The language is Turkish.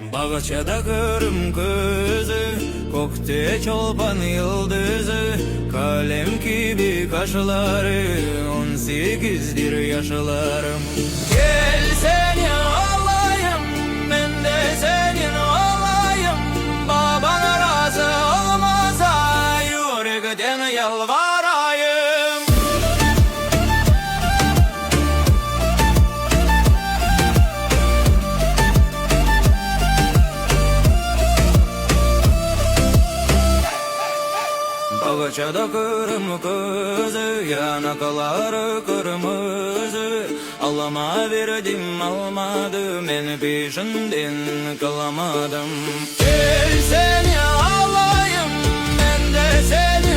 Bağçada kırım kızı, kokte çolpan yıldızı, kalem gibi kaşları, 18'dir yaşlarım. Gel seni alayım, ben de senin olayım. Baban razı olmasa yürekten yalvarayım. Bağçada kırım kızı, yanakları kırmızı. Allah'ıma verdim almadı, ben peşinden kalamadım. Gel seni alayım, ben de seni